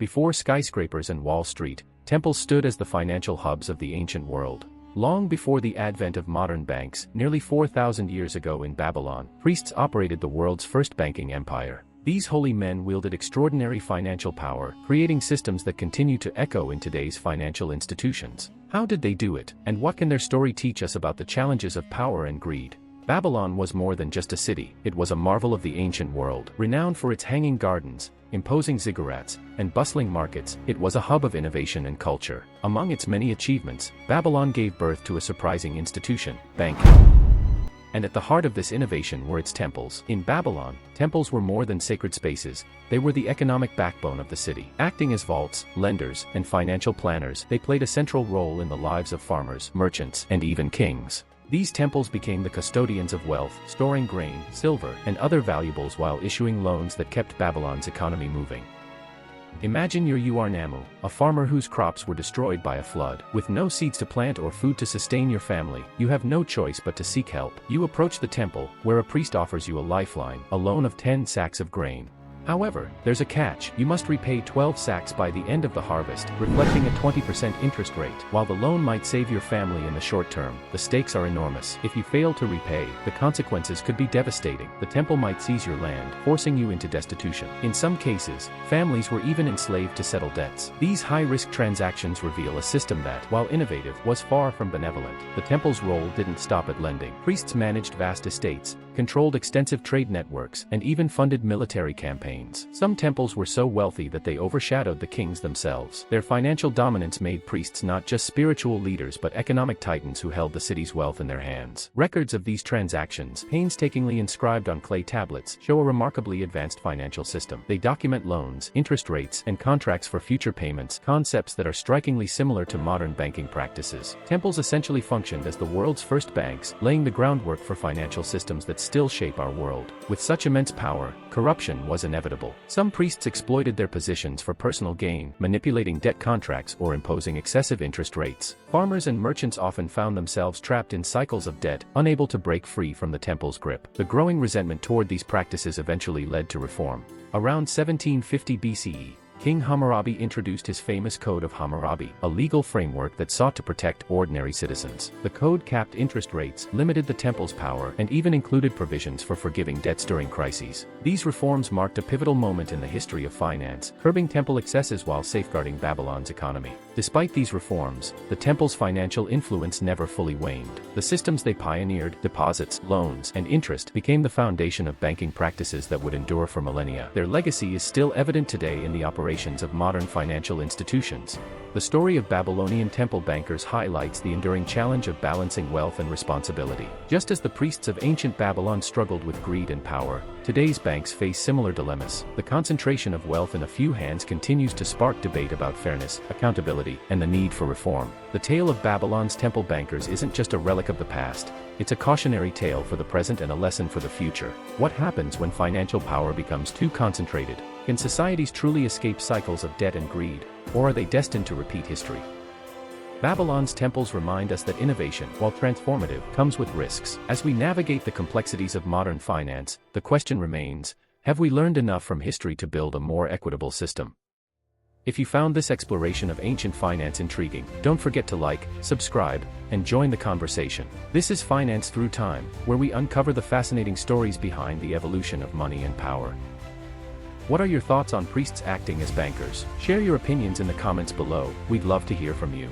Before skyscrapers and Wall Street, temples stood as the financial hubs of the ancient world. Long before the advent of modern banks, nearly 4,000 years ago in Babylon, priests operated the world's first banking empire. These holy men wielded extraordinary financial power, creating systems that continue to echo in today's financial institutions. How did they do it, and what can their story teach us about the challenges of power and greed? Babylon was more than just a city, it was a marvel of the ancient world. Renowned for its hanging gardens, imposing ziggurats, and bustling markets, it was a hub of innovation and culture. Among its many achievements, Babylon gave birth to a surprising institution, banking. And at the heart of this innovation were its temples. In Babylon, temples were more than sacred spaces, they were the economic backbone of the city. Acting as vaults, lenders, and financial planners, they played a central role in the lives of farmers, merchants, and even kings. These temples became the custodians of wealth, storing grain, silver, and other valuables while issuing loans that kept Babylon's economy moving. Imagine you're Namu, a farmer whose crops were destroyed by a flood. With no seeds to plant or food to sustain your family, you have no choice but to seek help. You approach the temple, where a priest offers you a lifeline, a loan of 10 sacks of grain. However, there's a catch. You must repay 12 sacks by the end of the harvest, reflecting a 20% interest rate. While the loan might save your family in the short term, the stakes are enormous. If you fail to repay, the consequences could be devastating. The temple might seize your land, forcing you into destitution. In some cases, families were even enslaved to settle debts. These high-risk transactions reveal a system that, while innovative, was far from benevolent. The temple's role didn't stop at lending. Priests managed vast estates, controlled extensive trade networks, and even funded military campaigns. Some temples were so wealthy that they overshadowed the kings themselves. Their financial dominance made priests not just spiritual leaders but economic titans who held the city's wealth in their hands. Records of these transactions, painstakingly inscribed on clay tablets, show a remarkably advanced financial system. They document loans, interest rates, and contracts for future payments, concepts that are strikingly similar to modern banking practices. Temples essentially functioned as the world's first banks, laying the groundwork for financial systems that still shape our world. With such immense power, corruption was inevitable. Some priests exploited their positions for personal gain, manipulating debt contracts or imposing excessive interest rates. Farmers and merchants often found themselves trapped in cycles of debt, unable to break free from the temple's grip. The growing resentment toward these practices eventually led to reform. Around 1750 BCE, King Hammurabi introduced his famous Code of Hammurabi, a legal framework that sought to protect ordinary citizens. The code capped interest rates, limited the temple's power, and even included provisions for forgiving debts during crises. These reforms marked a pivotal moment in the history of finance, curbing temple excesses while safeguarding Babylon's economy. Despite these reforms, the temple's financial influence never fully waned. The systems they pioneered, deposits, loans, and interest, became the foundation of banking practices that would endure for millennia. Their legacy is still evident today in the operation of modern financial institutions. The story of Babylonian temple bankers highlights the enduring challenge of balancing wealth and responsibility. Just as the priests of ancient Babylon struggled with greed and power, today's banks face similar dilemmas. The concentration of wealth in a few hands continues to spark debate about fairness, accountability, and the need for reform. The tale of Babylon's temple bankers isn't just a relic of the past, it's a cautionary tale for the present and a lesson for the future. What happens when financial power becomes too concentrated? Can societies truly escape cycles of debt and greed, or are they destined to repeat history? Babylon's temples remind us that innovation, while transformative, comes with risks. As we navigate the complexities of modern finance, the question remains, have we learned enough from history to build a more equitable system? If you found this exploration of ancient finance intriguing, don't forget to like, subscribe, and join the conversation. This is Finance Through Time, where we uncover the fascinating stories behind the evolution of money and power. What are your thoughts on priests acting as bankers? Share your opinions in the comments below, we'd love to hear from you.